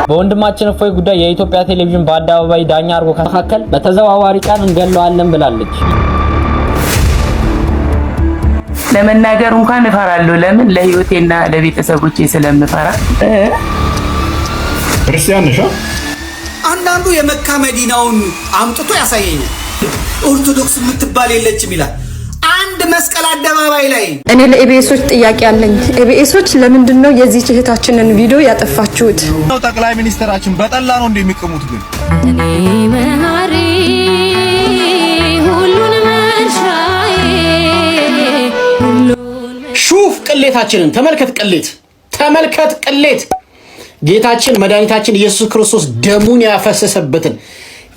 በወንድማችን እፎይ ጉዳይ የኢትዮጵያ ቴሌቪዥን በአደባባይ ዳኛ አርጎ ከመካከል በተዘዋዋሪ ቃል እንገለዋለን ብላለች። ለመናገር እንኳን እፈራለሁ። ለምን? ለህይወቴና ለቤተሰቦቼ ስለምፈራ። ክርስቲያን ነሽ? አንዳንዱ የመካ መዲናውን አምጥቶ ያሳየኛል። ኦርቶዶክስ የምትባል የለችም ይላል። አንድ መስቀል አደባባይ ላይ እኔ ለኢቢኤሶች ጥያቄ አለኝ። ኢቢኤሶች ለምንድን ነው የዚህ እህታችንን ቪዲዮ ያጠፋችሁት? ጠቅላይ ሚኒስትራችን በጠላ ነው እንደሚቀሙት ግን እኔ መሐሪ ሁሉን መርሻዬ ሹፍ ቅሌታችንን ተመልከት ቅሌት ጌታችን መድኃኒታችን ኢየሱስ ክርስቶስ ደሙን ያፈሰሰበትን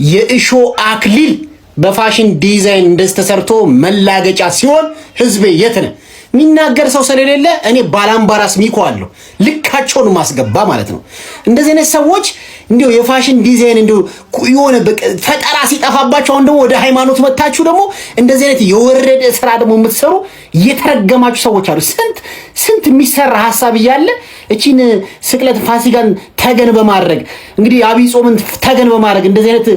የእሾ አክሊል በፋሽን ዲዛይን እንደዚህ ተሰርቶ መላገጫ ሲሆን ህዝቤ የት ነው ሚናገር ሰው ስለሌለ እኔ ባላምባራስ ሚኮ አለው ልካቸውን ማስገባ ማለት ነው። እንደዚህ አይነት ሰዎች እንዲው የፋሽን ዲዛይን እንዲው የሆነ ፈጠራ ሲጠፋባቸው አሁን ደግሞ ወደ ሃይማኖት መጣችሁ ደግሞ እንደዚህ አይነት የወረደ ስራ ደግሞ የምትሰሩ የተረገማችሁ ሰዎች አሉ። ስንት የሚሰራ ሐሳብ ይያለ እቺን ስቅለት ፋሲካን ተገን በማድረግ እንግዲህ አብይ ጾምን ተገን በማድረግ እንደዚህ አይነት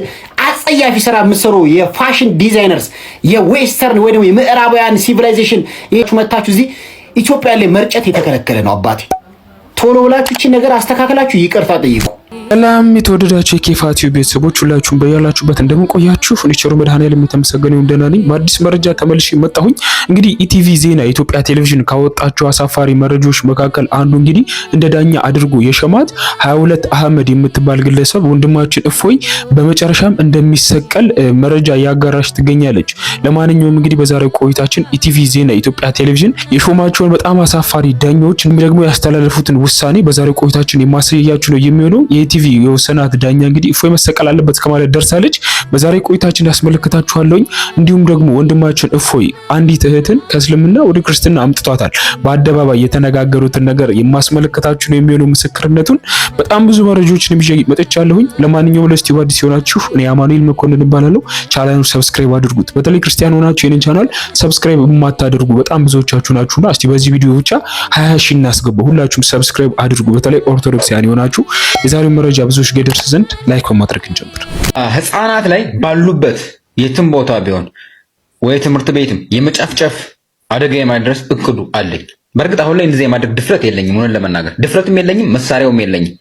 አጸያፊ ስራ የምትሰሩ የፋሽን ዲዛይነርስ የዌስተርን ወይ ደግሞ የምዕራባውያን ሲቪላይዜሽን ይሄች መጣችሁ እዚህ ኢትዮጵያ ላይ መርጨት የተከለከለ ነው። አባቴ ቶሎ ብላችሁ እቺ ነገር አስተካክላችሁ ይቅርታ ጠይቁ። ሰላም የተወደዳችሁ የኬፋቲው ቤተሰቦች ሁላችሁም በያላችሁበት እንደምቆያችሁ ፉኒቸሩ መድኃኔዓለም የተመሰገነው እንደና ነኝ። በአዲስ መረጃ ተመልሼ መጣሁኝ። እንግዲህ ኢቲቪ ዜና የኢትዮጵያ ቴሌቪዥን ካወጣቸው አሳፋሪ መረጃዎች መካከል አንዱ እንግዲህ እንደ ዳኛ አድርጎ የሸማት 22 አህመድ የምትባል ግለሰብ ወንድማችን እፎይ በመጨረሻም እንደሚሰቀል መረጃ ያጋራሽ ትገኛለች። ለማንኛውም እንግዲህ በዛሬው ቆይታችን ኢቲቪ ዜና የኢትዮጵያ ቴሌቪዥን የሾማቸውን በጣም አሳፋሪ ዳኞች ደግሞ ያስተላለፉትን ውሳኔ በዛሬው ቆይታችን የማሳያችሁ ነው የሚሆነው። የኢቲቪ የወሰናት ዳኛ እንግዲህ እፎይ መሰቀል አለበት ከማለት ደርሳለች። በዛሬ ቆይታችን ያስመለክታችኋለሁ። እንዲሁም ደግሞ ወንድማችን እፎይ አንዲት እህትን ከእስልምና ወደ ክርስትና አምጥቷታል። በአደባባይ የተነጋገሩትን ነገር የማስመለክታችሁ ነው የሚሆነው ምስክርነቱን። በጣም ብዙ መረጃዎችን ይዤ መጥቻለሁኝ። ለማንኛውም ለስቲው አዲስ ሆናችሁ እኔ አማኑኤል መኮንን እባላለሁ። ቻናሉን ሰብስክራይብ አድርጉት። በተለይ ክርስቲያን ሆናችሁ የኔን ቻናል ሰብስክራይብ የማታደርጉ በጣም ብዙዎቻችሁ ናችሁና እስቲ በዚህ ቪዲዮ ብቻ 20 ሺህ እናስገባው። ሁላችሁም ሰብስክራይብ አድርጉ። በተለይ ኦርቶዶክሳውያን ሆናችሁ የዛሬው መረጃ ብዙዎች ገደርስ ዘንድ ላይክ በማድረግ እንጀምር። ህፃናት ላይ ባሉበት የትም ቦታ ቢሆን ወይ ትምህርት ቤትም የመጨፍጨፍ አደጋ የማድረስ እቅዱ አለኝ። በእርግጥ አሁን ላይ እንደዚህ የማድረግ ድፍረት የለኝም። ሆነን ለመናገር ድፍረትም የለኝም፣ መሳሪያውም የለኝም።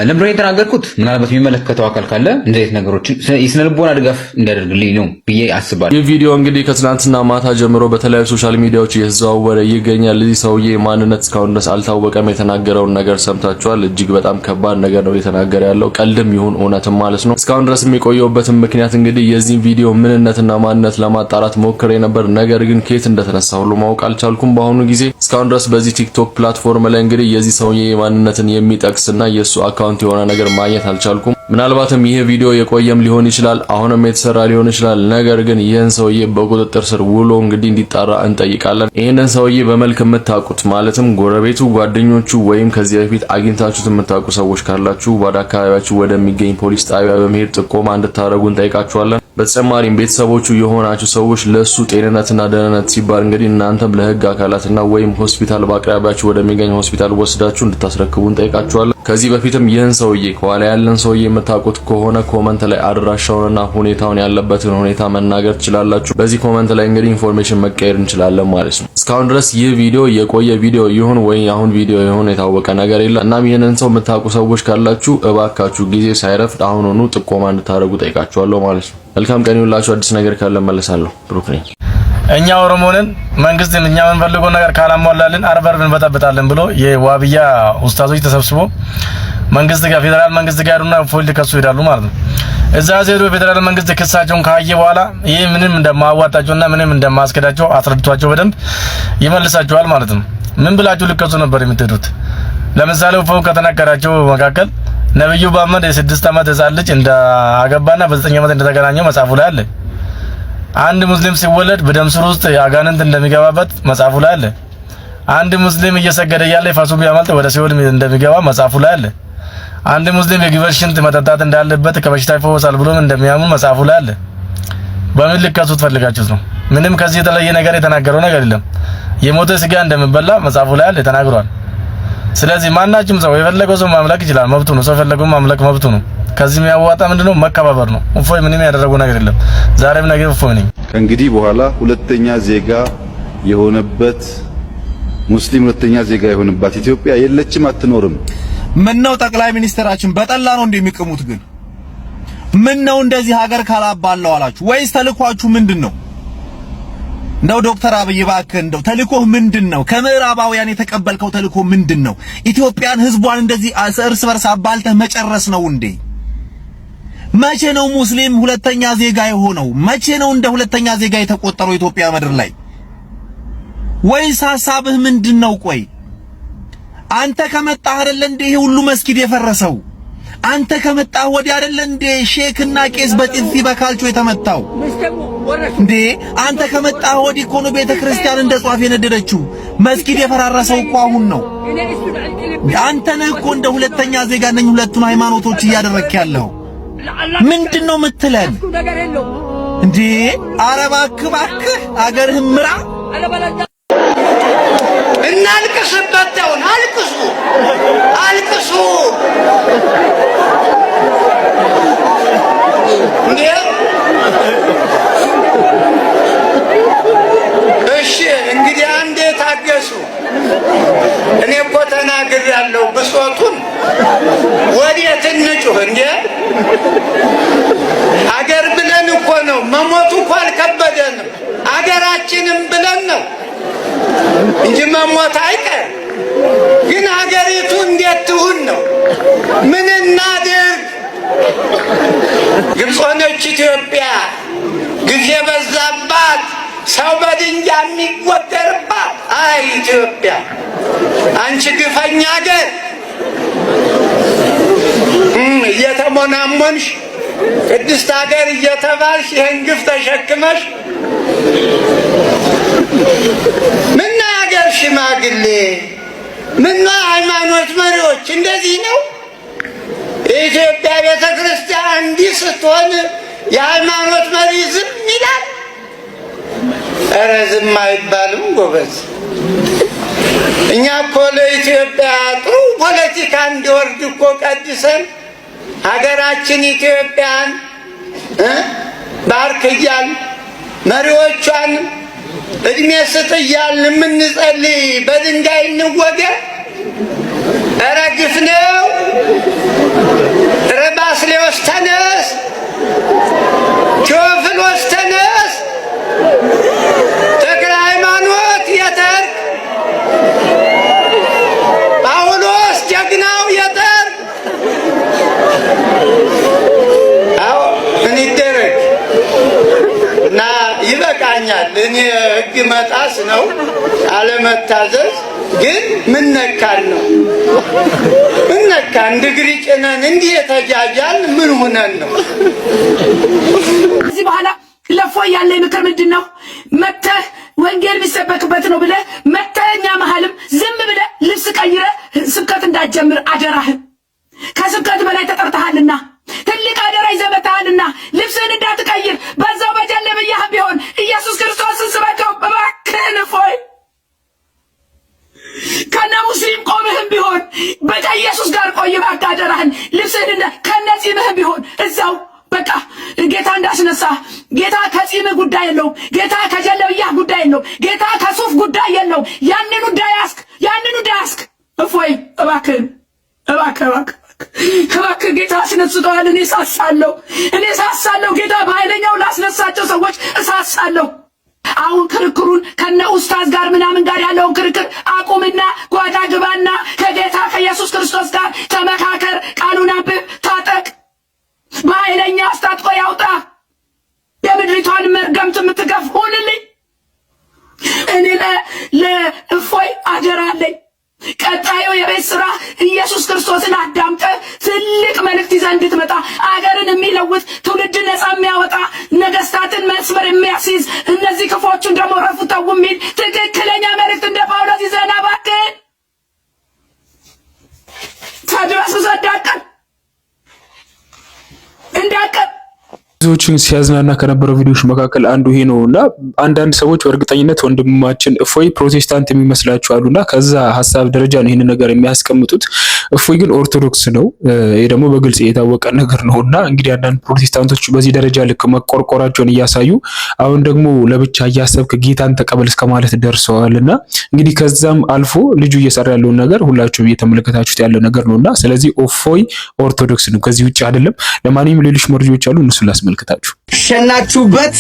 ለምንድን ነው የተናገርኩት? ምናልባት የሚመለከተው አካል ካለ እንደዚህ ነገሮችን የስነ ልቦና ድጋፍ እንዲያደርግልኝ ነው ብዬ አስባለሁ። ይህ ቪዲዮ እንግዲህ ከትናንትና ማታ ጀምሮ በተለያዩ ሶሻል ሚዲያዎች እየተዘዋወረ ይገኛል። እዚህ ሰውዬ ማንነት እስካሁን ድረስ አልታወቀም። የተናገረውን ነገር ሰምታችኋል። እጅግ በጣም ከባድ ነገር ነው የተናገረ ያለው፣ ቀልድም ይሁን እውነትም ማለት ነው። እስካሁን ድረስ የሚቆየውበትን ምክንያት እንግዲህ የዚህን ቪዲዮ ምንነትና ማንነት ለማጣራት ሞክሬ ነበር። ነገር ግን ከየት እንደተነሳ ሁሉ ማወቅ አልቻልኩም። በአሁኑ ጊዜ እስካሁን ድረስ በዚህ ቲክቶክ ፕላትፎርም ላይ እንግዲህ የዚህ ሰውዬ ማንነትን የሚጠቅስና የሱ አካውንት የሆነ ነገር ማግኘት አልቻልኩም። ምናልባትም ይሄ ቪዲዮ የቆየም ሊሆን ይችላል፣ አሁንም የተሰራ ሊሆን ይችላል። ነገር ግን ይህን ሰውዬ በቁጥጥር ስር ውሎ እንግዲህ እንዲጣራ እንጠይቃለን። ይህንን ሰውዬ በመልክ የምታውቁት ማለትም ጎረቤቱ፣ ጓደኞቹ ወይም ከዚህ በፊት አግኝታችሁት የምታውቁ ሰዎች ካላችሁ ወደ አካባቢያችሁ ወደሚገኝ ፖሊስ ጣቢያ በመሄድ ጥቆማ እንድታደርጉ እንጠይቃችኋለን። በተጨማሪም ቤተሰቦቹ የሆናችሁ ሰዎች ለሱ ጤንነትና ደህንነት ሲባል እንግዲህ እናንተም ለህግ አካላትና ወይም ሆስፒታል በአቅራቢያችሁ ወደሚገኝ ሆስፒታል ወስዳችሁ እንድታስረክቡ እንጠይቃችኋለን። ከዚህ በፊትም ይህን ሰውዬ ከኋላ ያለን ሰውዬ የምታውቁት ከሆነ ኮመንት ላይ አድራሻውንና ሁኔታውን ያለበትን ሁኔታ መናገር ትችላላችሁ። በዚህ ኮመንት ላይ እንግዲህ ኢንፎርሜሽን መቀየር እንችላለን ማለት ነው። እስካሁን ድረስ ይህ ቪዲዮ የቆየ ቪዲዮ ይሁን ወይ አሁን ቪዲዮ ይሁን የታወቀ ነገር የለም። እናም ይህንን ሰው የምታውቁ ሰዎች ካላችሁ እባካችሁ ጊዜ ሳይረፍድ አሁኑኑ ጥቆማ እንድታደርጉ ጠይቃችኋለሁ ማለት ነው። መልካም ቀን ይሁንላችሁ። አዲስ ነገር ካለ መለሳለሁ። ብሩክ ነኝ። እኛ ኦሮሞንን መንግስትን እኛ የምንፈልገው ነገር ካላሟላልን አርበር እንበጣበጣለን ብሎ የዋብያ ኡስታዞች ተሰብስቦ መንግስት ጋር ፌደራል መንግስት ጋር ሄዱና ፎልድ ከሱ ይሄዳሉ ማለት ነው። እዛ ዜሮ ፌደራል መንግስት ክሳቸውን ካየ በኋላ ይሄ ምንም እንደማዋጣቸውና ምንም እንደማስከዳቸው አስረድቷቸው በደንብ ይመልሳቸዋል ማለት ነው። ምን ብላችሁ ልከሱ ነበር የምትሄዱት? ለምሳሌ ፎን ከተነገራቸው መካከል ነብዩ መሐመድ የ6 ዓመት ህፃን ልጅ እንዳገባና በ9 ዓመት እንደተገናኘው መጽሐፉ ላይ አለ። አንድ ሙስሊም ሲወለድ በደም ስር ውስጥ አጋንንት እንደሚገባበት መጽሐፉ ላይ አለ። አንድ ሙስሊም እየሰገደ ያለ ፈሱ ቢያመልጥ ወደ ሲኦል እንደሚገባ መጽሐፉ ላይ አለ። አንድ ሙስሊም የግብር ሽንት መጠጣት እንዳለበት ከበሽታ ይፈወሳል ብሎም እንደሚያምን መጽሐፉ ላይ አለ። በምን ልከሱት ፈልጋችሁት ነው? ምንም ከዚህ የተለየ ነገር የተናገረው ነገር የለም። የሞተ ስጋ እንደሚበላ መጽሐፉ ላይ አለ ተናግሯል። ስለዚህ ማናችም ሰው የፈለገው ሰው ማምለክ ይችላል፣ መብቱ ነው። ሰው የፈለገው ማምለክ መብቱ ነው። ከዚህ የሚያዋጣ ምንድነው? መከባበር ነው። እፎይ ምንም ያደረገው ነገር የለም። ዛሬም ነገር እፎይ ነኝ። ከእንግዲህ በኋላ ሁለተኛ ዜጋ የሆነበት ሙስሊም ሁለተኛ ዜጋ የሆነባት ኢትዮጵያ የለችም፣ አትኖርም። ምን ነው ጠቅላይ ሚኒስትራችን በጠላ ነው እንደሚቀሙት? ግን ምን ነው እንደዚህ ሀገር ካላባለው አላችሁ ወይስ ተልኳችሁ ምንድነው? እንደው ዶክተር አብይ እባክህ እንደው ተልኮህ ምንድነው? ከምዕራባውያን የተቀበልከው ተልኮ ምንድነው? ኢትዮጵያን ህዝቧን እንደዚህ እርስ በርስ አባልተህ መጨረስ ነው እንዴ? መቼ ነው ሙስሊም ሁለተኛ ዜጋ የሆነው? መቼ ነው እንደ ሁለተኛ ዜጋ የተቆጠረው ኢትዮጵያ ምድር ላይ? ወይስ ሐሳብህ ምንድነው? ቆይ አንተ ከመጣህ አይደለ እንዴ ይሄ ሁሉ መስጊድ የፈረሰው? አንተ ከመጣህ ወዲህ አይደለ እንዴ ሼክና ቄስ በጥፊ በካልቾ የተመታው እንዴ? አንተ ከመጣህ ወዲህ እኮ ነው ቤተክርስቲያን እንደ ጧፍ የነደደችው። መስጊድ የፈራረሰው እኮ አሁን ነው። አንተ ነህ እኮ እንደ ሁለተኛ ዜጋ ነኝ ሁለቱን ሃይማኖቶች እያደረክ ያለው። ምንድነው የምትለን እንዴ? ኧረ እባክህ አገርህን ምራ። እናልቅስበት ተውን። አልቅሱ እንዴ! እሺ እንግዲህ አንዴ ታገሱ። እኔ እኮ ተናግሬያለሁ ብሶቱን። ወዴት እንጩህ እንዴ? አገር ብለን እኮ ነው መሞቱ እኮ አልከበደንም። አገራችንም ብለን ነው እንጂ መሞት አይቀር። ግን ሀገሪቱ እንዴት ትሁን ነው? ምን እናድርግ? ግብፅ ሆነች ኢትዮጵያ፣ ግፍ የበዛባት ሰው በድንጋይ የሚጎደርባት። አይ ኢትዮጵያ አንቺ ግፈኛ ሀገር እየተሞናሞንሽ ቅድስት ሀገር እየተባልሽ ይህን ግፍ ተሸክመሽ ምና ሀገር ሽማግሌ ምና ሃይማኖት መሪዎች እንደዚህ ነው? የኢትዮጵያ ቤተ ክርስቲያን እንዲህ ስትሆን የሃይማኖት መሪ ዝም ይላል? ኧረ ዝም አይባልም ጎበዝ። እኛ እኮ ለኢትዮጵያ ጥሩ ፖለቲካ እንዲወርድ እኮ ቀድሰን ሀገራችን ኢትዮጵያን ባርክ እያልን መሪዎቿን እድሜ ስጥ እያልን የምንጸልይ በድንጋይ እንወገር? ኧረ ግፍ ነው። ኧረ ባስልዮስ ተነስ፣ ቴዎፍሎስ ተነስ፣ ተክለ ሃይማኖት የተርክ፣ ጳውሎስ ጀግናው የተርክ። አዎ ምን ይደረግ እና ይበቃኛል። እኔ ሕግ መጣስ ነው አለመታዘዝ። ግን ምን ነካን ነው? ምን ነካን? ድግሪ ጭነን እንዲህ የተጃጃል ምን ሆነን ነው? እዚህ በኋላ ለፎይ ያለ ምክር ምንድነው? መተህ ወንጌል የሚሰበክበት ነው ብለህ መተህ እኛ መሀልም ዝም ብለህ ልብስ ቀይረህ ስብከት እንዳትጀምር አደራህን። ከስብከት በላይ ተጠርተሃልና ትልቅ አደራ ይዘህ መጥተሃልና ልብስህን እንዳትቀይር። በዛው በጀለብያህ ቢሆን ኢየሱስ ክርስቶስን ስበከው እባክህን። እፎይ ከነ ሙስሊም ቆምህም ቢሆን ከኢየሱስ ጋር ቆይ እባክህ አደራህን። ልብስህን ከነጺምህም ቢሆን እዛው በቃ ጌታ እንዳስነሳ። ጌታ ከጺምህ ጉዳይ የለውም። ጌታ ከጀለብያህ ጉዳይ የለውም። ጌታ ከሱፍ ጉዳይ የለውም። ያንን ጉዳይ ያስክ። እፎይ እባክህን እባክህ ጌታ አስነስተዋል። እኔ ሳሳለሁ። ጌታ በኃይለኛው ላስነሳቸው ሰዎች እሳሳለሁ። አሁን ክርክሩን ከነ ኡስታዝ ጋር ምናምን ጋር ያለውን ክርክር አቁምና ጓዳ ግባና ከጌታ ከኢየሱስ ክርስቶስ ጋር ተመካከር። ቃሉን አንብብ፣ ታጠቅ፣ በኃይለኛ አስታጥቆ ያውጣ። የምድሪቷን መርገምት የምትገፍ ሁንልኝ። እኔ ለእፎይ አደራ አለኝ። ቀጣዩ የቤት ስራ ኢየሱስ ክርስቶስን አዳምጠ ትልቅ መልእክት ይዘህ እንድትመጣ፣ አገርን የሚለውጥ ትውልድን ነፃ የሚያወጣ ነገስታትን መስመር የሚያስይዝ እነዚህ ክፎቹን ደግሞ ረፉተው የሚል ትክክለኛ መልእክት እንደ ጳውሎስ ይዘህና እባክህን ተድረስ እንዳቀር ብዙዎችን ሲያዝናና ከነበረው ቪዲዮዎች መካከል አንዱ ይሄ ነውና አንዳንድ ሰዎች በእርግጠኝነት ወንድማችን እፎይ ፕሮቴስታንት የሚመስላቸው አሉና ከዛ ሐሳብ ደረጃ ነው ይሄን ነገር የሚያስቀምጡት። እፎይ ግን ኦርቶዶክስ ነው። ይሄ ደግሞ በግልጽ የታወቀ ነገር ነውና እንግዲህ አንዳንድ ፕሮቴስታንቶች በዚህ ደረጃ ልክ መቆርቆራቸውን እያሳዩ አሁን ደግሞ ለብቻ እያሰብክ ጌታን ተቀበል እስከማለት ደርሰዋልና እንግዲህ ከዛም አልፎ ልጁ እየሰራ ያለውን ነገር ሁላችሁም እየተመለከታችሁት ያለ ነገር ነውና ስለዚህ እፎይ ኦርቶዶክስ ነው፣ ከዚህ ውጭ አይደለም። ለማንኛውም ሌሎች መረጃዎች አሉ፣ እነሱ ላስመልክታችሁ። ሸናችሁበት፣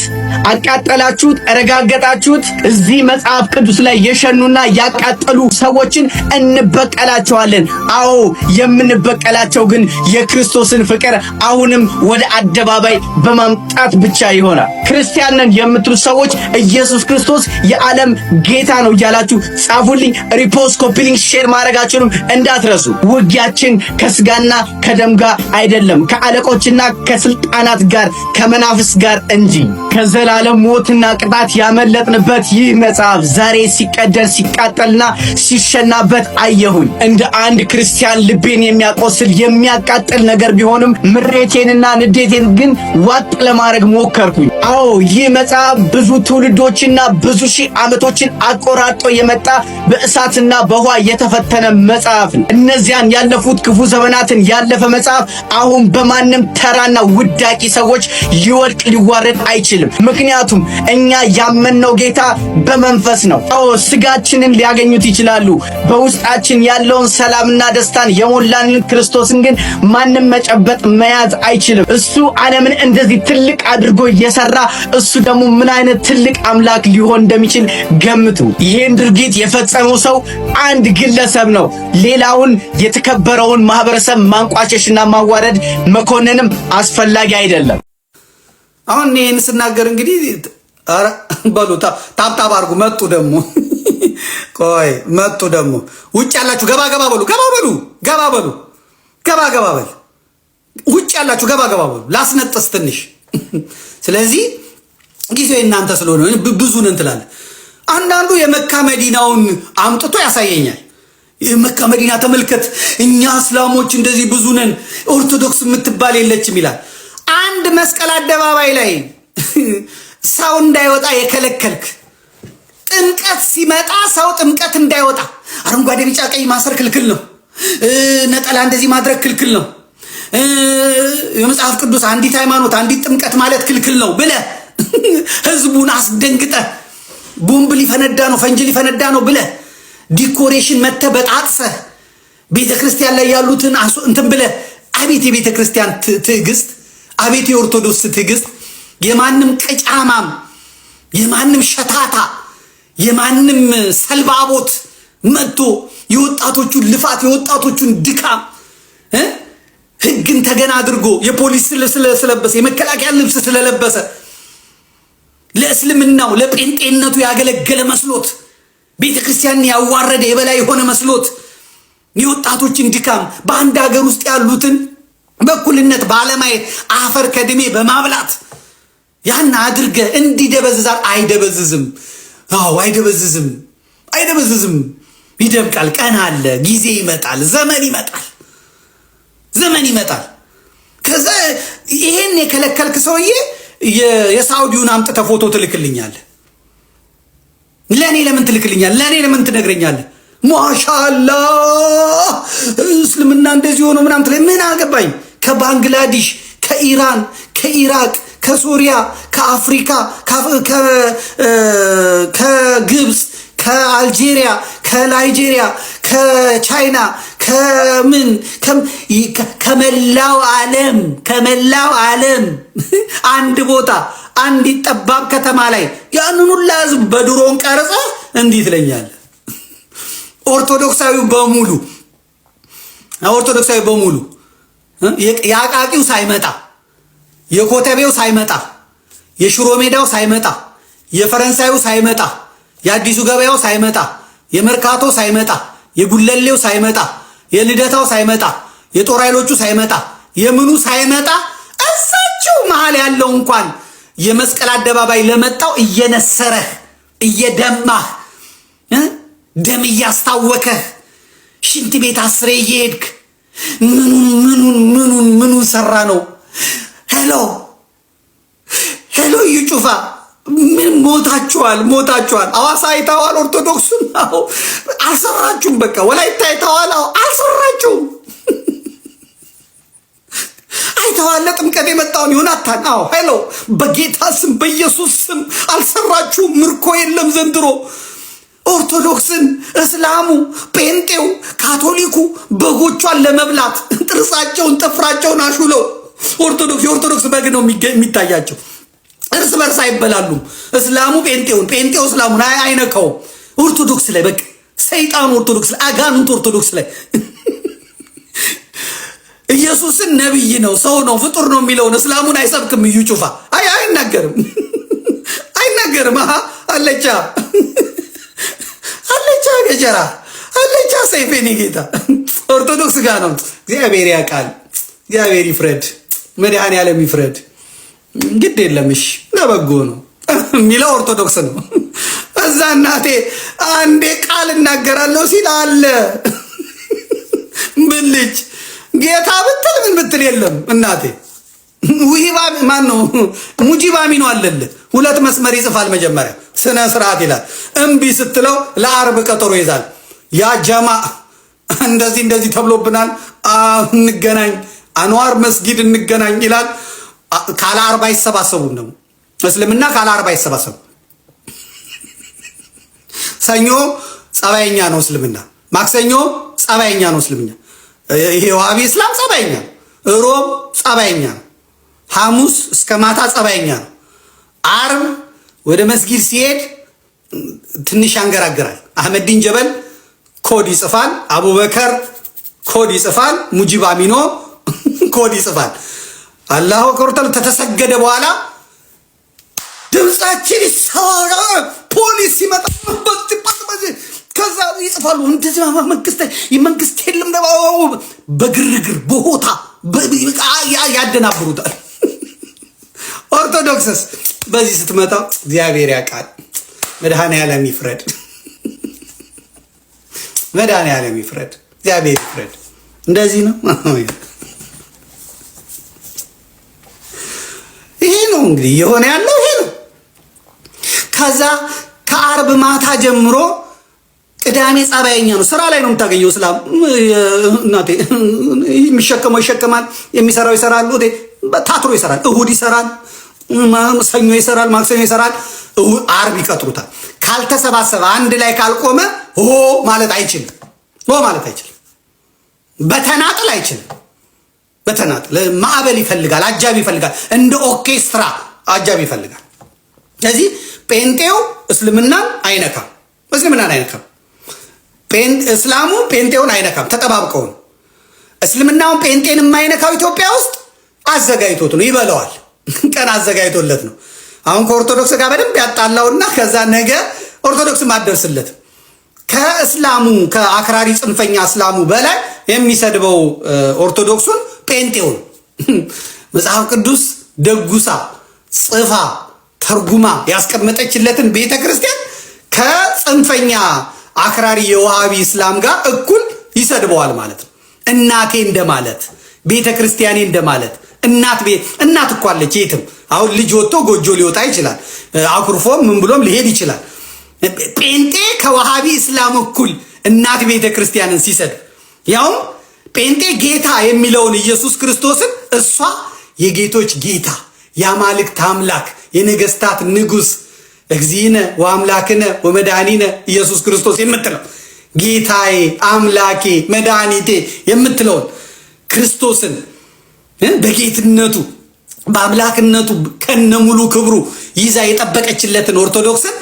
አቃጠላችሁት፣ ረጋገጣችሁት። እዚህ መጽሐፍ ቅዱስ ላይ የሸኑና ያቃጠሉ ሰዎችን እንበቀላቸዋለን። አዎ የምንበቀላቸው ግን የክርስቶስን ፍቅር አሁንም ወደ አደባባይ በማምጣት ብቻ ይሆናል። ክርስቲያን ነን የምትሉ ሰዎች ኢየሱስ ክርስቶስ የዓለም ጌታ ነው እያላችሁ ጻፉልኝ። ሪፖስት፣ ኮፒ ሊንክ፣ ሼር ማድረጋችሁንም እንዳትረሱ። ውጊያችን ከስጋና ከደም ጋር አይደለም፣ ከአለቆችና ከስልጣናት ጋር ከመናፍስ ጋር እንጂ። ከዘላለም ሞትና ቅጣት ያመለጥንበት ይህ መጽሐፍ ዛሬ ሲቀደር ሲቃጠልና ሲሸናበት አየሁኝ። እንደ አንድ ክርስቲያን ልቤን የሚያቆስል የሚያቃጥል ነገር ቢሆንም ምሬቴንና ንዴቴን ግን ዋጥ ለማድረግ ሞከርኩኝ። አዎ ይህ መጽሐፍ ብዙ ትውልዶችና ብዙ ሺህ ዓመቶችን አቆራርጦ የመጣ በእሳትና በውሃ የተፈተነ መጽሐፍ ነው። እነዚያን ያለፉት ክፉ ዘመናትን ያለፈ መጽሐፍ አሁን በማንም ተራና ውዳቂ ሰዎች ሊወድቅ ሊዋረድ አይችልም። ምክንያቱም እኛ ያመንነው ጌታ በመንፈስ ነው። አዎ ስጋችንን ሊያገኙት ይችላሉ። በውስጣችን ያለውን ሰላምና ደስታን የሞላንን ክርስቶስን ግን ማንም መጨበጥ መያዝ አይችልም። እሱ ዓለምን እንደዚህ ትልቅ አድርጎ እየሰራ እሱ ደግሞ ምን አይነት ትልቅ አምላክ ሊሆን እንደሚችል ገምቱ። ይሄን ድርጊት የፈጸመው ሰው አንድ ግለሰብ ነው። ሌላውን የተከበረውን ማህበረሰብ ማንቋሸሽና ማዋረድ መኮንንም አስፈላጊ አይደለም። አሁን ይሄን ስናገር እንግዲህ አረ በሉ ታብታብ አድርጉ። መጡ ደግሞ ቆይ መጡ ደግሞ ውጭ ያላችሁ ገባ ገባ በሉ፣ ገባ በሉ፣ ገባ በሉ፣ ገባ ገባ በሉ። ውጭ ያላችሁ ገባ ገባ በሉ፣ ላስነጥስ ትንሽ። ስለዚህ ጊዜው እናንተ ስለሆነ ብዙ ነን ትላለህ። አንዳንዱ የመካ መዲናውን አምጥቶ ያሳየኛል። የመካ መዲና ተመልከት፣ እኛ እስላሞች እንደዚህ ብዙ ነን፣ ኦርቶዶክስ የምትባል የለችም ይላል። አንድ መስቀል አደባባይ ላይ ሰው እንዳይወጣ የከለከልክ፣ ጥምቀት ሲመጣ ሰው ጥምቀት እንዳይወጣ አረንጓዴ ቢጫ ቀይ ማሰር ክልክል ነው፣ ነጠላ እንደዚህ ማድረግ ክልክል ነው፣ የመጽሐፍ ቅዱስ አንዲት ሃይማኖት አንዲት ጥምቀት ማለት ክልክል ነው ብለህ ህዝቡን አስደንግጠህ ቦምብ ሊፈነዳ ነው ፈንጅ ሊፈነዳ ነው ብለህ ዲኮሬሽን መተህ በጣጥሰህ ቤተክርስቲያን ላይ ያሉትን እንትን ብለህ አቤት የቤተክርስቲያን ትዕግስት፣ አቤት የኦርቶዶክስ ትዕግስት። የማንም ቅጫማም የማንም ሸታታ የማንም ሰልባቦት መጥቶ የወጣቶቹን ልፋት የወጣቶቹን ድካም ህግን ተገና አድርጎ የፖሊስ ስለለበሰ የመከላከያ ልብስ ስለለበሰ ለእስልምናው ለጴንጤነቱ ያገለገለ መስሎት ቤተክርስቲያንን ያዋረደ የበላይ የሆነ መስሎት የወጣቶችን ድካም በአንድ ሀገር ውስጥ ያሉትን በኩልነት ባለማየት አፈር ከድሜ በማብላት ያን አድርገ እንዲደበዝዛል። አይደበዝዝም። አዎ አይደበዝዝም፣ አይደበዝዝም። ይደምቃል። ቀን አለ፣ ጊዜ ይመጣል፣ ዘመን ይመጣል፣ ዘመን ይመጣል። ከዛ ይሄን የከለከልክ ሰውዬ የሳውዲውን አምጥተ ፎቶ ትልክልኛለህ። ለኔ ለምን ትልክልኛለህ? ለኔ ለምን ትነግረኛለህ? ማሻአላህ እስልምና እንደዚህ ሆኖ ምናምን ትለኝ። ምን አገባኝ? ከባንግላዴሽ፣ ከኢራን፣ ከኢራቅ፣ ከሶሪያ፣ ከአፍሪካ፣ ከግብፅ፣ ከአልጄሪያ፣ ከናይጄሪያ፣ ከቻይና፣ ከመላው ዓለም አንድ ቦታ አንዲት ጠባብ ከተማ ላይ ያንን ሁላ ህዝብ በድሮን ቀርጸ እንዲህ ትለኛለህ። ኦርቶዶክሳዊው በሙሉ የአቃቂው ሳይመጣ የኮተቤው ሳይመጣ የሽሮ ሜዳው ሳይመጣ የፈረንሳዩ ሳይመጣ የአዲሱ ገበያው ሳይመጣ የመርካቶ ሳይመጣ የጉለሌው ሳይመጣ የልደታው ሳይመጣ የጦር ኃይሎቹ ሳይመጣ የምኑ ሳይመጣ እሳቸው መሃል ያለው እንኳን የመስቀል አደባባይ ለመጣው እየነሰረህ እየደማህ ደም እያስታወከህ ሽንት ቤት አስሬ እየሄድክ ምኑን ሰራ ነው? ሄሎ ሄሎ እዩ ጩፋ ምን ሞታችኋል? ሐዋሳ አይተዋል። ኦርቶዶክሱን አልሰራችሁም። በቃ ወላይታ አይተዋል። አልሰራችሁም። አይተዋል። ጥምቀት የመጣውን ዮናታን ሄሎ በጌታ ስም በኢየሱስ ስም አልሰራችሁም። ምርኮ የለም ዘንድሮ። ኦርቶዶክስን፣ እስላሙ፣ ጴንጤው፣ ካቶሊኩ በጎቿን ለመብላት ጥርሳቸውን ጥፍራቸውን አሹለው የኦርቶዶክስ በግ ነው የሚታያቸው። እርስ በርስ አይበላሉም። እስላሙ ጴንጤውን፣ ጴንጤው እስላሙን አይነካውም። ኦርቶዶክስ ላይ በቃ ሰይጣን ኦርቶዶክስ ላይ አጋንንት ኦርቶዶክስ ላይ ኢየሱስን ነብይ ነው ሰው ነው ፍጡር ነው የሚለውን እስላሙን አይሰብክም። እዩ ጩፋ አይናገርም። አለቻ ገጀራ አለቻ ሰይፌኔ ጌታ ኦርቶዶክስ ጋር ነው። እግዚአብሔር ያውቃል። እግዚአብሔር ይፍረድ። መድኃኔዓለም ይፍረድ። ግድ የለምሽ ለበጎ ነው የሚለው ኦርቶዶክስ ነው። እዛ እናቴ አንዴ ቃል እናገራለሁ ሲል አለ ብልጭ ጌታ ብትል ምን ብትል የለም እናቴ። ውሂባ ማን ነው ሙጂባሚ ነው አለለ 2 መስመር ይጽፋል። መጀመሪያ ስነ ስርዓት ይላል። እምቢ ስትለው ለአርብ ቀጠሮ ይዛል። ያ ጀማ እንደዚህ ተብሎብናል፣ እንገናኝ አንዋር መስጊድ እንገናኝ ይላል። ካለ 40 አይሰባሰቡም ነው እስልምና። ካለ 40 አይሰባሰቡ። ሰኞ ጸባይኛ ነው እስልምና፣ ማክሰኞ ጸባይኛ ነው እስልምና። ይሄ ዋሃቢ እስላም ጸባይኛ ነው። ሮብ ጸባይኛ ነው። ሐሙስ እስከ ማታ ጸባይኛ ነው። አርብ ወደ መስጊድ ሲሄድ ትንሽ ያንገራግራል። አህመዲን ጀበል ኮድ ይጽፋል። አቡበከር ኮድ ይጽፋል። ሙጂብ አሚኖ ኮድ ይጽፋል። አላሁ አክበር ተተሰገደ በኋላ ድምጻችን ይሰራ ፖሊስ ሲመጣ ከዛ ይጽፋሉ። እንደዚህ መንግስት የለም በግርግር በሆታ ያደናብሩታል። ኦርቶዶክስስ በዚህ ስትመጣ እግዚአብሔር ያውቃል። መድኃኔዓለም ይፍረድ። መድኃኔዓለም ይፍረድ። እግዚአብሔር ይፍረድ። እንደዚህ ነው። ይሄ ነው እንግዲህ የሆነ ያለው ይሄ ነው። ከዛ ከአርብ ማታ ጀምሮ ቅዳሜ ጸባይኛ ነው። ስራ ላይ ነው የምታገኘው። እስላም እናቴ የሚሸከመው ይሸከማል፣ የሚሰራው ይሰራል፣ ታትሮ ይሰራል። እሁድ ይሰራል፣ ሰኞ ይሰራል፣ ማክሰኞ ይሰራል፣ አርብ ይቀጥሩታል። ካልተሰባሰበ አንድ ላይ ካልቆመ ማለት አይችልም። በተናጥል አይችልም። በተናጥል ማዕበል ይፈልጋል፣ አጃቢ ይፈልጋል። እንደ ኦርኬስትራ አጃቢ ይፈልጋል። ስለዚህ ጴንጤው እስልምናን አይነካም፣ እስላሙ ጴንጤውን አይነካም። ተጠባብቀው ነው። እስልምናውን ጴንጤን የማይነካው ኢትዮጵያ ውስጥ አዘጋጅቶት ነው፣ ይበለዋል። ቀን አዘጋጅቶለት ነው። አሁን ከኦርቶዶክስ ጋር በደንብ ያጣላውና ከዛ ነገ ኦርቶዶክስ ማደርስለት ከእስላሙ ከአክራሪ ጽንፈኛ እስላሙ በላይ የሚሰድበው ኦርቶዶክሱን ጴንጤውን መጽሐፍ ቅዱስ ደጉሳ ጽፋ ተርጉማ ያስቀመጠችለትን ቤተክርስቲያን ከጽንፈኛ አክራሪ የዋሃቢ እስላም ጋር እኩል ይሰድበዋል ማለት ነው። እናቴ እንደማለት ቤተክርስቲያኔ እንደማለት እናት እኮ አለች የትም። አሁን ልጅ ወጥቶ ጎጆ ሊወጣ ይችላል፣ አኩርፎም ምን ብሎም ሊሄድ ይችላል። ጴንጤ ከዋሃቢ እስላም እኩል እናት ቤተክርስቲያንን ሲሰድብ፣ ያውም ጴንጤ ጌታ የሚለውን ኢየሱስ ክርስቶስን እሷ የጌቶች ጌታ የአማልክት አምላክ የነገስታት ንጉስ እግዚእነ ወአምላክነ ወመድኃኒነ ኢየሱስ ክርስቶስ የምትለው ጌታዬ አምላኬ መድኃኒቴ የምትለውን ክርስቶስን በጌትነቱ በአምላክነቱ ከነሙሉ ክብሩ ይዛ የጠበቀችለትን ኦርቶዶክስን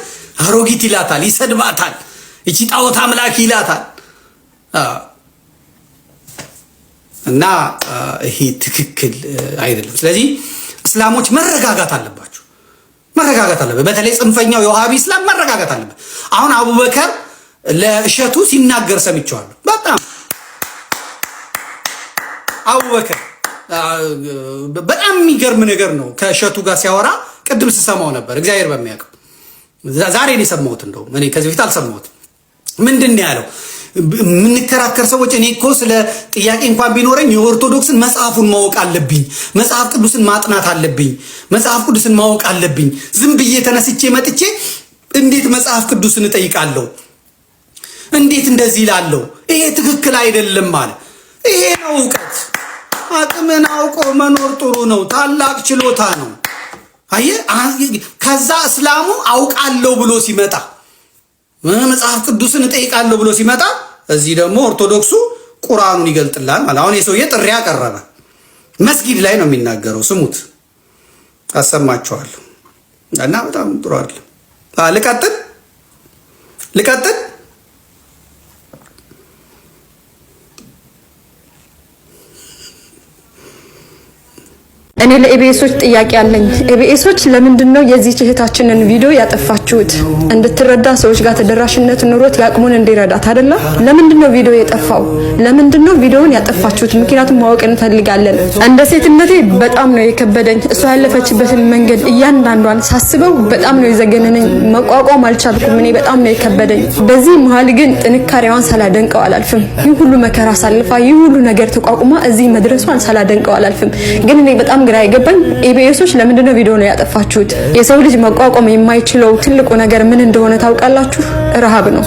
አሮጊት ይላታል፣ ይሰድባታል፣ እቺ ጣዖት አምላክ ይላታል። እና ይሄ ትክክል አይደለም። ስለዚህ እስላሞች መረጋጋት አለባቸው፣ መረጋጋት አለበት። በተለይ ጽንፈኛው የዋሃቢ እስላም መረጋጋት አለበት። አሁን አቡበከር ለእሸቱ ሲናገር ሰምቼዋለሁ። በጣም አቡበከር በጣም የሚገርም ነገር ነው። ከእሸቱ ጋር ሲያወራ ቅድም ስሰማው ነበር፣ እግዚአብሔር በሚያውቀው ዛሬ ነው የሰማሁት። እንደውም እኔ ከዚህ በፊት አልሰማሁትም። ምንድን ነው ያለው? የምንከራከር ሰዎች እኔ እኮ ስለ ጥያቄ እንኳን ቢኖረኝ የኦርቶዶክስን መጽሐፉን ማወቅ አለብኝ፣ መጽሐፍ ቅዱስን ማጥናት አለብኝ፣ መጽሐፍ ቅዱስን ማወቅ አለብኝ። ዝም ብዬ ተነስቼ መጥቼ እንዴት መጽሐፍ ቅዱስን እጠይቃለሁ? እንዴት እንደዚህ ይላለሁ? ይሄ ትክክል አይደለም ማለት ይሄ ነው እውቀት። አቅምን አውቆ መኖር ጥሩ ነው፣ ታላቅ ችሎታ ነው። ከዛ እስላሙ አውቃለሁ ብሎ ሲመጣ መጽሐፍ ቅዱስን እጠይቃለሁ ብሎ ሲመጣ እዚህ ደግሞ ኦርቶዶክሱ ቁርአኑን ይገልጥላል ማለት። አሁን የሰውዬ ጥሪ ያቀረበ መስጊድ ላይ ነው የሚናገረው። ስሙት፣ አሰማችኋለሁ እና በጣም ጥሩ አይደል? ልቀጥል እኔ ለኢቢኤሶች ጥያቄ አለኝ። ኢቢኤሶች ለምንድን ነው የዚህ እህታችንን ቪዲዮ ያጠፋችሁት? እንድትረዳ ሰዎች ጋር ተደራሽነት ኑሮት ያቅሙን እንዲረዳት አይደለ? ለምንድን ነው ቪዲዮ የጠፋው? ለምንድን ነው ቪዲዮውን ያጠፋችሁት? ምክንያቱም ማወቅ እንፈልጋለን። እንደ ሴትነቴ በጣም ነው የከበደኝ። እሷ ያለፈችበትን መንገድ እያንዳንዷን ሳስበው በጣም ነው የዘገነነኝ። መቋቋም አልቻልኩም። እኔ በጣም ነው የከበደኝ። በዚህ መሀል ግን ጥንካሬዋን ሳላደንቀው አላልፍም። ይህ ሁሉ መከራ ሳልፋ ይህ ሁሉ ነገር ተቋቁማ እዚህ መድረሷን ሳላደንቀው አላልፍም። ግን እኔ በጣም ግራ የገባኝ ኢቢኤሶች ለምንድን ነው ቪዲዮ ነው ያጠፋችሁት? የሰው ልጅ መቋቋም የማይችለው ትልቁ ነገር ምን እንደሆነ ታውቃላችሁ? ረሃብ ነው።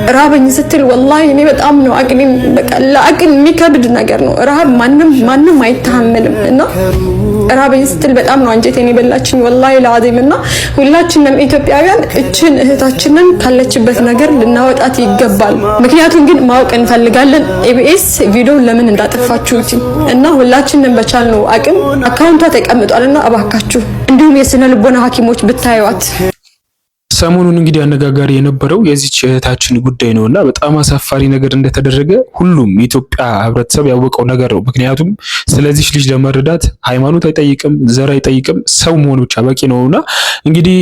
ረሃብኝ ስትል ወላሂ እኔ በጣም ነው አቅሌን በቃ ለአቅል የሚከብድ ነገር ነው። ረሃብ ማንም አይተሐመልም እና ረሃብኝ ስትል በጣም ነው አንጀቴን የበላችኝ ወላሂ ለአዚም። እና ሁላችንም ኢትዮጵያውያን እችን እህታችንን ካለችበት ነገር ልናወጣት ይገባል። ምክንያቱም ግን ማወቅ እንፈልጋለን ኢቢኤስ ቪዲዮ ለምን እንዳጠፋችሁት እና ሁላችንም በቻልነው አቅም አካውንቷ ተቀምጧልና እባካችሁ እንዲሁም የስነ ልቦና ሐኪሞች ብታዩት። ሰሞኑን እንግዲህ አነጋጋሪ የነበረው የዚች እህታችን ጉዳይ ነውና በጣም አሳፋሪ ነገር እንደተደረገ ሁሉም የኢትዮጵያ ሕብረተሰብ ያወቀው ነገር ነው። ምክንያቱም ስለዚህ ልጅ ለመረዳት ሃይማኖት አይጠይቅም፣ ዘር አይጠይቅም፣ ሰው መሆን ብቻ በቂ ነውና እንግዲህ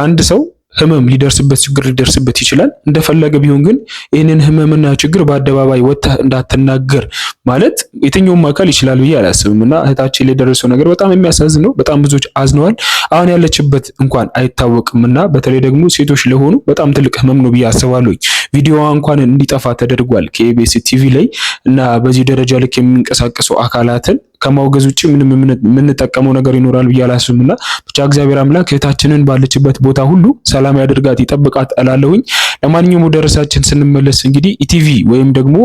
አንድ ሰው ህመም ሊደርስበት ችግር ሊደርስበት ይችላል። እንደፈለገ ቢሆን ግን ይህንን ህመምና ችግር በአደባባይ ወጥተህ እንዳትናገር ማለት የትኛውም አካል ይችላል ብዬ አላስብም እና እህታችን ላይ ደረሰው ነገር በጣም የሚያሳዝን ነው። በጣም ብዙዎች አዝነዋል። አሁን ያለችበት እንኳን አይታወቅምና በተለይ ደግሞ ሴቶች ለሆኑ በጣም ትልቅ ህመም ነው ብዬ አስባለሁ። ቪዲዮዋ እንኳን እንዲጠፋ ተደርጓል ከኢቢኤስ ቲቪ ላይ እና በዚህ ደረጃ ልክ የሚንቀሳቀሱ አካላትን ከማውገዝ ውጪ ምንም የምንጠቀመው ነገር ይኖራል ብዬ አላስብምና ብቻ እግዚአብሔር አምላክ እህታችንን ባለችበት ቦታ ሁሉ ሰላም ያድርጋት ይጠብቃት እላለሁኝ። ለማንኛውም ወደ ርዕሳችን ስንመለስ እንግዲህ ኢቲቪ ወይም ደግሞ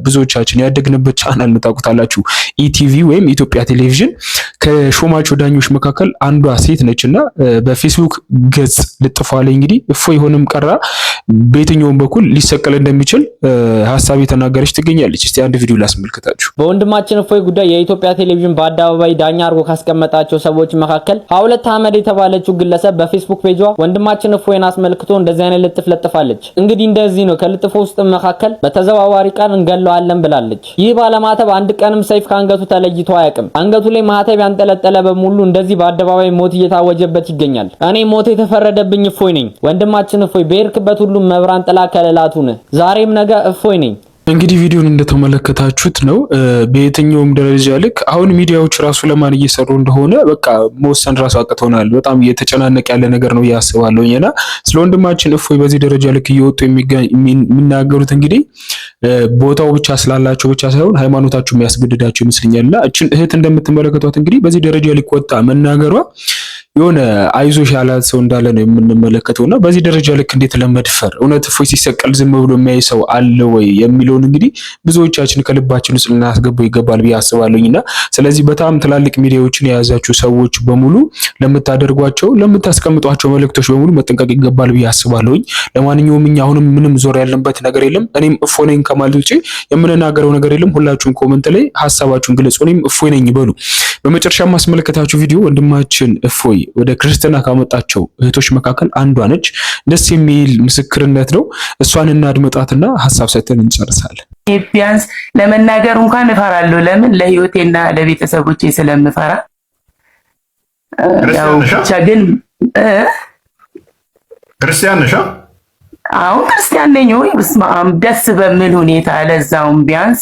ብዙዎቻችን ያደግንበት ቻናል ታውቁታላችሁ። ኢቲቪ ወይም ኢትዮጵያ ቴሌቪዥን ከሾማቸው ዳኞች መካከል አንዷ ሴት ነችና በፌስቡክ ገጽ ልጥፏ ላይ እንግዲህ እፎይ ሆነም ቀራ በየትኛውም በኩል ሊሰቀል እንደሚችል ሀሳብ የተናገረች ትገኛለች። እስቲ አንድ ቪዲዮ ላስመልከታችሁ። በወንድማችን እፎይ ጉዳይ የኢትዮጵያ ቴሌቪዥን በአደባባይ ዳኛ አድርጎ ካስቀመጣቸው ሰዎች መካከል ሀውለት አህመድ የተባለችው ግለሰብ በፌስቡክ ፔጇ ወንድማችን እፎይን አስመልክቶ እንደዚህ አይነት ልጥፍ ለጥፋለች። እንግዲህ እንደዚህ ነው። ከልጥፉ ውስጥ መካከል በተዘዋዋሪ ቃል እንገለዋለን ብላለች። ይህ ባለማተብ አንድ ቀንም ሰይፍ ካንገቱ ተለይቶ አያውቅም። አንገቱ ላይ ማተብ ያንጠለጠለ በሙሉ እንደዚህ በአደባባይ ሞት እየታወጀበት ይገኛል። እኔ ሞት የተፈረደብኝ እፎይ ነኝ። ወንድማችን እፎይ በሄድክበት ሁሉ መብራን ጥላ ከለላቱን ዛሬም ነገ እፎይ ነኝ። እንግዲህ ቪዲዮን እንደተመለከታችሁት ነው። በየትኛውም ደረጃ ልክ አሁን ሚዲያዎች ራሱ ለማን እየሰሩ እንደሆነ በቃ መወሰን ራሱ አቅቶናል። በጣም እየተጨናነቀ ያለ ነገር ነው ያስባለውና ስለ ወንድማችን እፎይ በዚህ ደረጃ ልክ እየወጡ የሚናገሩት እንግዲህ ቦታው ብቻ ስላላቸው ብቻ ሳይሆን ሃይማኖታቸው የሚያስገድዳቸው ይመስለኛልና እችን እህት እንደምትመለከቷት እንግዲህ በዚህ ደረጃ ሊቆጣ መናገሯ የሆነ አይዞሽ ያላት ሰው እንዳለ ነው የምንመለከተውና በዚህ ደረጃ ልክ እንዴት ለመድፈር እውነት እፎይ ሲሰቀል ዝም ብሎ የሚያይ ሰው አለ ወይ የሚለውን እንግዲህ ብዙዎቻችን ከልባችን ውስጥ ልናስገባው ይገባል ብዬ አስባለሁኝና ስለዚህ በጣም ትላልቅ ሚዲያዎችን የያዛችሁ ሰዎች በሙሉ ለምታደርጓቸው ለምታስቀምጧቸው መልእክቶች በሙሉ መጠንቀቅ ይገባል ብዬ አስባለሁኝ። ለማንኛውም እኛ አሁንም ምንም ዞር ያለንበት ነገር የለም። እኔም እፎይ ነኝ ከማለት ውጪ የምንናገረው ነገር የለም። ሁላችሁም ኮሜንት ላይ ሐሳባችሁን ግለጹ። እኔም እፎይ ነኝ በሉ። በመጨረሻ ማስመለከታችሁ ቪዲዮ ወንድማችን እፎይ ወደ ክርስትና ካመጣቸው እህቶች መካከል አንዷ ነች። ደስ የሚል ምስክርነት ነው። እሷን እናድምጣትና ሐሳብ ሰጥተን እንጨርሳለን። ቢያንስ ለመናገር እንኳን እፈራለሁ። ለምን? ለህይወቴና ለቤተሰቦቼ ስለምፈራ። ያው ብቻ ግን ክርስቲያን ነሽ? አሁን ክርስቲያን ነኝ። ወይ በስማም ደስ በሚል ሁኔታ ለዛውም ቢያንስ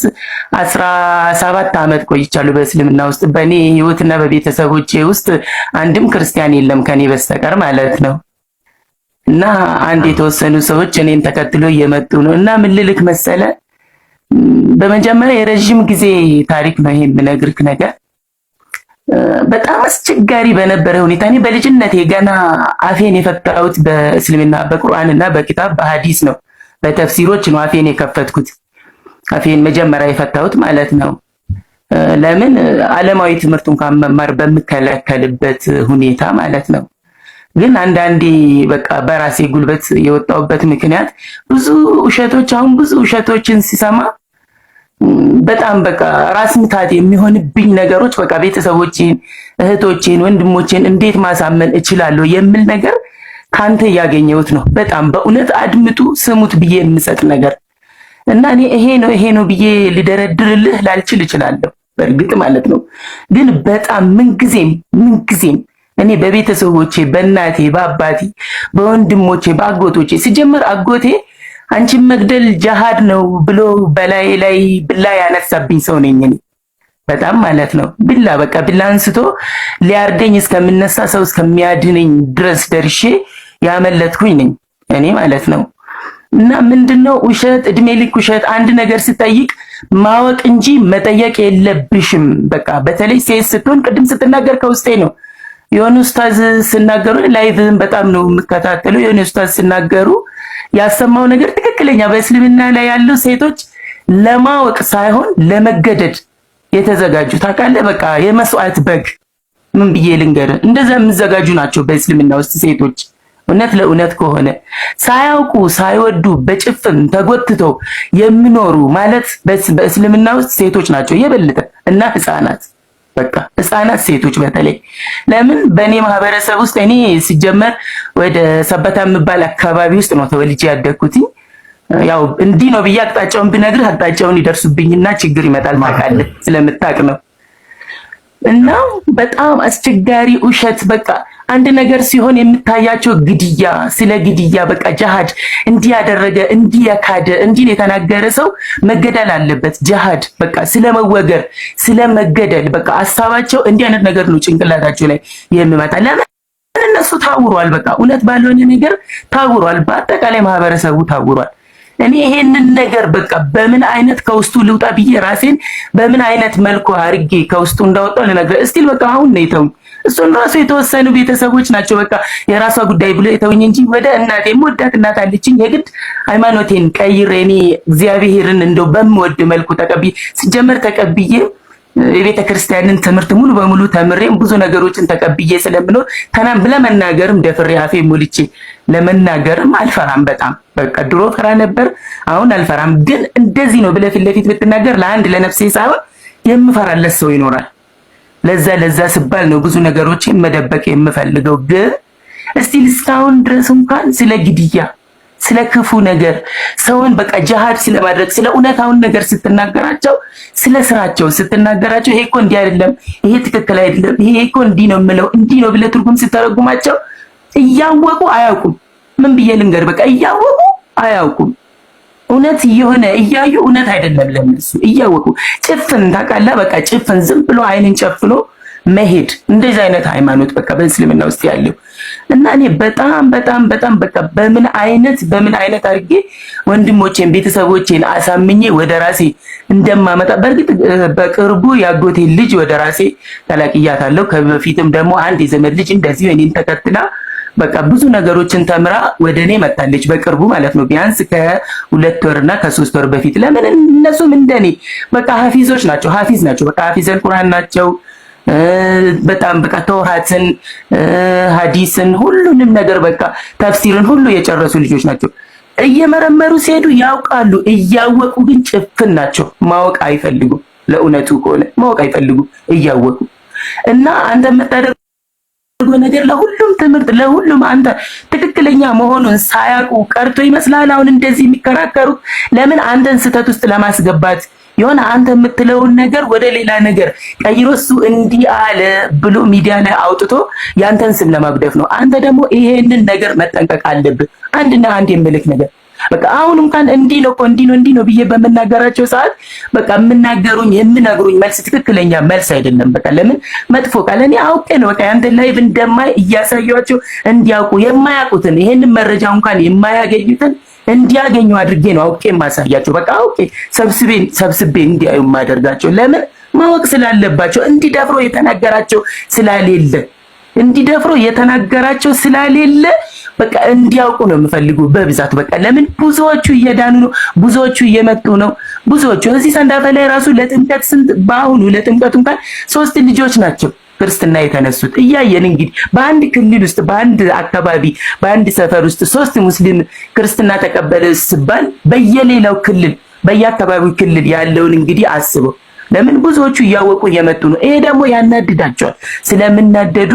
17 ዓመት ቆይቻለሁ በእስልምና ውስጥ። በእኔ ህይወትና በቤተሰቦቼ ውስጥ አንድም ክርስቲያን የለም ከኔ በስተቀር ማለት ነው። እና አንድ የተወሰኑ ሰዎች እኔን ተከትሎ እየመጡ ነው እና ምን ልልክ መሰለ በመጀመሪያ የረጅም ጊዜ ታሪክ ነው ይሄ የምነግርህ ነገር በጣም አስቸጋሪ በነበረ ሁኔታ እኔ በልጅነቴ ገና አፌን የፈታሁት በእስልምና በቁርአንና በኪታብ በሐዲስ ነው በተፍሲሮች ነው አፌን የከፈትኩት አፌን መጀመሪያ የፈታሁት ማለት ነው ለምን ዓለማዊ ትምህርት እንኳን መማር በመከለከልበት ሁኔታ ማለት ነው ግን አንዳንዴ በቃ በራሴ ጉልበት የወጣሁበት ምክንያት ብዙ ውሸቶችን ሲሰማ በጣም በቃ ራስ ምታት የሚሆንብኝ ነገሮች በቃ ቤተሰቦቼን እህቶቼን ወንድሞቼን እንዴት ማሳመን እችላለሁ የሚል ነገር ካንተ ያገኘሁት ነው በጣም በእውነት አድምጡ ስሙት ብዬ የምሰጥ ነገር እና እኔ ይሄ ነው ብዬ ልደረድርልህ ላልችል እችላለሁ በእርግጥ ማለት ነው ግን በጣም ምንጊዜም እኔ በቤተሰቦቼ በእናቴ በአባቴ በወንድሞቼ በአጎቶቼ ሲጀመር አጎቴ አንቺን መግደል ጃሃድ ነው ብሎ በላይ ላይ ብላ ያነሳብኝ ሰው ነኝ እኔ በጣም ማለት ነው ብላ አንስቶ ሊያርደኝ እስከምነሳ ሰው እስከሚያድነኝ ድረስ ደርሼ ያመለጥኩኝ ነኝ እኔ ማለት ነው እና ምንድነው ውሸት እድሜ ልክ ውሸት አንድ ነገር ስጠይቅ ማወቅ እንጂ መጠየቅ የለብሽም በቃ በተለይ ሴት ስትሆን ቅድም ስትናገር ከውስጤ ነው የሆነ ኡስታዝ ሲናገሩ ላይቭን በጣም ነው የምከታተለው የሆነ ኡስታዝ ሲናገሩ ያሰማው ነገር ትክክለኛ በእስልምና ላይ ያሉ ሴቶች ለማወቅ ሳይሆን ለመገደድ የተዘጋጁ ታውቃለህ በቃ የመስዋዕት በግ ምን ብዬ ልንገር እንደዛ የምዘጋጁ ናቸው በእስልምና ውስጥ ሴቶች እውነት ለእውነት ከሆነ ሳያውቁ ሳይወዱ በጭፍን ተጎትተው የሚኖሩ ማለት በእስልምና ውስጥ ሴቶች ናቸው የበለጠ እና ህፃናት በቃ ህፃናት ሴቶች በተለይ ለምን በእኔ ማህበረሰብ ውስጥ እኔ ሲጀመር ወደ ሰበታ የሚባል አካባቢ ውስጥ ነው ተወልጄ ያደግኩት ያው እንዲህ ነው ብዬ አቅጣጫውን ብነግርህ አቅጣጫውን ይደርሱብኝና ችግር ይመጣል ማቃለህ ስለምታቅ ነው እና በጣም አስቸጋሪ ውሸት በቃ አንድ ነገር ሲሆን የምታያቸው ግድያ በቃ ጃሃድ እንዲያደረገ እንዲያካደ እንዲህ የተናገረ ሰው መገደል አለበት ጃሃድ በቃ ስለመወገር ስለመገደል በቃ ሐሳባቸው እንዲህ አይነት ነገር ነው ጭንቅላታቸው ላይ የሚመጣ ለምን እነሱ ታውሯል በቃ እውነት ባልሆነ ነገር ታውሯል በአጠቃላይ ማህበረሰቡ ታውሯል እኔ ይሄንን ነገር በቃ በምን አይነት ከውስጡ ልውጣ ብዬ ራሴን በምን አይነት መልኩ አርጌ ከውስጡ እንዳወጣው ለነገር እስቲል በቃ አሁን ነው የተው እሱን ራሱ የተወሰኑ ቤተሰቦች ናቸው በቃ የራሷ ጉዳይ ብሎ የተወኝ እንጂ ወደ እናቴ ወዳት እናት አለችኝ የግድ ሃይማኖቴን ቀይሬ እኔ እግዚአብሔርን እንደው በምወድ መልኩ ሲጀመር ተቀብዬ የቤተ ክርስቲያንን ትምህርት ሙሉ በሙሉ ተምሬም ብዙ ነገሮችን ተቀብዬ ስለምኖር ተናም ለመናገርም ደፍሬ አፌ ሞልቼ ለመናገርም አልፈራም በጣም በቃ ድሮ ፈራ ነበር አሁን አልፈራም ግን እንደዚህ ነው ብለህ ፊት ለፊት ብትናገር ለአንድ ለነፍሴ ሳይሆን የምፈራለት ሰው ይኖራል ለዛ ስባል ነው ብዙ ነገሮችን መደበቅ የምፈልገው ግን እስቲ እስካሁን ድረስ እንኳን ስለ ግድያ ስለ ክፉ ነገር ሰውን በቃ ጃሃድ ስለማድረግ ስለ እውነታውን ነገር ስትናገራቸው ስለ ስራቸው ስትናገራቸው ይሄ እኮ እንዲህ አይደለም ይሄ ትክክል አይደለም ይሄ እኮ እንዲህ ነው የምለው እንዲህ ነው ብለህ ትርጉም ስትተረጉማቸው እያወቁ አያውቁም ምን ብዬ ልንገር በቃ እያወቁ አያውቁም እውነት የሆነ እያዩ እውነት አይደለም ለነሱ እያወቁ ጭፍን ታውቃለህ በቃ ጭፍን ዝም ብሎ አይንን ጨፍኖ መሄድ እንደዚህ አይነት ሃይማኖት በቃ በእስልምና ውስጥ ያለው እና እኔ በጣም በቃ በምን አይነት አድርጌ ወንድሞቼን ቤተሰቦቼን አሳምኜ ወደ ራሴ እንደማመጣ በእርግጥ በቅርቡ ያጎቴ ልጅ ወደ ራሴ ተላቅያታለሁ ከበፊትም ደግሞ አንድ የዘመድ ልጅ እንደዚህ እኔን ተከትላ በቃ ብዙ ነገሮችን ተምራ ወደኔ መጣለች በቅርቡ ማለት ነው ቢያንስ ከ2 ወርና ከ3 ወር በፊት ለምን እነሱም እንደኔ በቃ ሐፊዞች ናቸው በቃ ሐፊዘል ቁርአን ናቸው በጣም በቃ ተውራትን ሐዲስን ሁሉንም ነገር በቃ ተፍሲርን ሁሉ የጨረሱ ልጆች ናቸው እየመረመሩ ሲሄዱ ያውቃሉ እያወቁ ግን ጭፍን ናቸው ማወቅ አይፈልጉ ለእውነቱ ከሆነ ማወቅ አይፈልጉ እያወቁ እና አንተ መታደር ነገር ለሁሉም ትምህርት ለሁሉም አንተ ትክክለኛ መሆኑን ሳያውቁ ቀርቶ ይመስላል አሁን እንደዚህ የሚከራከሩ ለምን አንተን ስተት ውስጥ ለማስገባት የሆነ አንተ የምትለውን ነገር ወደ ሌላ ነገር ቀይሮሱ እንዲህ አለ ብሎ ሚዲያ ላይ አውጥቶ ያንተን ስም ለማግደፍ ነው አንተ ደግሞ ይሄንን ነገር መጠንቀቅ አለብህ አንድና አንድ የምልክ ነገር በቃ አሁን እንኳን እንዲህ ነው ብዬ በመናገራቸው ሰዓት በቃ የምነግሩኝ መልስ ትክክለኛ መልስ አይደለም። በቃ ለምን መጥፎ ቃል እኔ አውቄ ነው በቃ ያንተ ላይቭ እንደማይ እያሳየኋቸው እንዲያውቁ የማያውቁትን ይሄንን መረጃ እንኳን የማያገኙትን እንዲያገኙ አድርጌ ነው አውቄ ማሳያቸው። በቃ አውቄ ሰብስቤ እንዲያዩ ማደርጋቸው ለምን ማወቅ ስላለባቸው እንዲደፍሮ የተናገራቸው ስላሌለ በቃ እንዲያውቁ ነው የምፈልገው በብዛት። በቃ ለምን ብዙዎቹ እየዳኑ ነው፣ ብዙዎቹ እየመጡ ነው። ብዙዎቹ እዚህ ሰንዳፋ ላይ ራሱ ለጥምቀት በአሁኑ ለጥምቀቱ እንኳን 3 ልጆች ናቸው ክርስትና የተነሱት። እያየን እንግዲህ በአንድ ክልል ውስጥ በአንድ አካባቢ በአንድ ሰፈር ውስጥ 3 ሙስሊም ክርስትና ተቀበለ ሲባል በየሌላው ክልል በየአካባቢው ክልል ያለውን እንግዲህ አስበው። ለምን ብዙዎቹ እያወቁ እየመጡ ነው። ይሄ ደግሞ ያናድዳቸዋል። ስለምናደዱ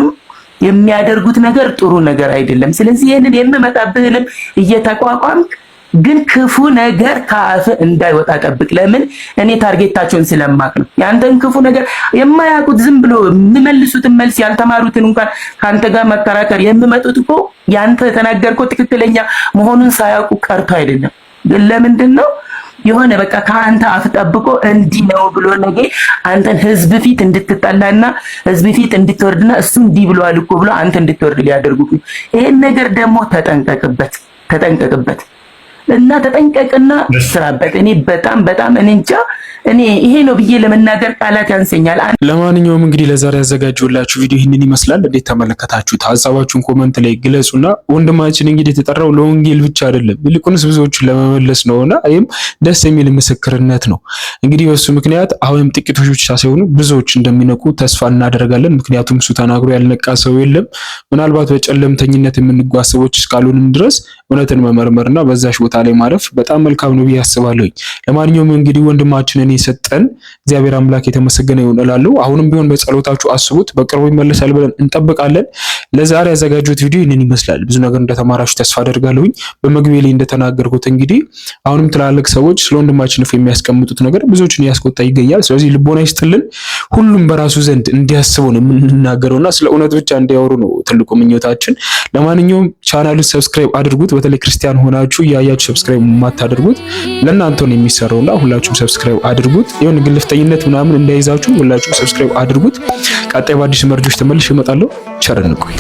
የሚያደርጉት ነገር ጥሩ ነገር አይደለም። ስለዚህ ይሄንን የምመጣብህንም እየተቋቋምክ ግን ክፉ ነገር ከአፍ እንዳይወጣ ጠብቅ። ለምን እኔ ታርጌታቸውን ስለማቅ ነው። ያንተን ክፉ ነገር የማያውቁት ዝም ብሎ የሚመልሱትን መልስ ያልተማሩትን እንኳን ካንተ ጋር መከራከር የሚመጡት እኮ ያንተ ተናገርከው ትክክለኛ መሆኑን ሳያውቁ ቀርቶ አይደለም። ግን ለምንድን ነው የሆነ በቃ ከአንተ አፍ ጠብቆ እንዲህ ነው ብሎ ነገ አንተን ህዝብ ፊት እንድትጠላና ህዝብ ፊት እንድትወርድና እሱ እንዲህ ብሏል እኮ ብሎ አንተ እንድትወርድ ሊያደርጉ። ይሄን ነገር ደግሞ ተጠንቀቅበት እና ተጠንቀቅና ስራበት። እኔ በጣም እኔ እንጃ እኔ ይሄ ነው ብዬ ለመናገር ቃላት ያንሰኛል። ለማንኛውም እንግዲህ ለዛሬ ያዘጋጀሁላችሁ ቪዲዮ ይህንን ይመስላል። እንዴት ተመለከታችሁት? ሀሳባችሁን ኮመንት ላይ ግለጹና ወንድማችን እንግዲህ የተጠራው ለወንጌል ብቻ አይደለም ይልቁንስ ብዙዎችን ለመመለስ ነውና ይሄም ደስ የሚል ምስክርነት ነው። እንግዲህ በሱ ምክንያት አሁንም ጥቂቶች ብቻ ሳይሆኑ ብዙዎች እንደሚነቁ ተስፋ እናደርጋለን። ምክንያቱም እሱ ተናግሮ ያልነቃ ሰው የለም። ምናልባት በጨለምተኝነት የምንጓዝ ሰዎች እስካሉንም ድረስ እውነትን መመርመርና በዛሽ ቦታ ላይ ማረፍ በጣም መልካም ነው ብዬ አስባለሁ። ለማንኛውም እንግዲህ ወንድማችንን የሰጠን እግዚአብሔር አምላክ የተመሰገነ ይሁን እላለሁ። አሁንም ቢሆን በጸሎታችሁ አስቡት፣ በቅርቡ ይመለሳል ብለን እንጠብቃለን። ለዛሬ ያዘጋጁት ቪዲዮ ይህንን ይመስላል። ብዙ ነገር እንደተማራችሁ ተስፋ አደርጋለሁኝ። በመግቢያ ላይ እንደተናገርኩት እንግዲህ አሁንም ትላልቅ ሰዎች ስለ ወንድማችን የሚያስቀምጡት ነገር ብዙዎችን ያስቆጣ ይገኛል። ስለዚህ ልቦና ይስጥልን። ሁሉም በራሱ ዘንድ እንዲያስቡ ነው የምንናገረውና ስለ እውነት ብቻ እንዲያወሩ ነው ትልቁ ምኞታችን። ለማንኛውም ቻናሉን ሰብስክራይብ አድርጉት። በተለይ ክርስቲያን ሆናችሁ ያያችሁ ሰብስክራይብ ማታደርጉት ለእናንተ ነው የሚሰራውና ሁላችሁም ሰብስክራይብ አድርጉት። ይሁን ግልፍተኝነት ምናምን እንዳይዛችሁ ሁላችሁም ሰብስክራይብ አድርጉት። ቀጣይ በአዲስ መረጃዎች ተመልሼ እመጣለሁ። ቸር እንቆይ።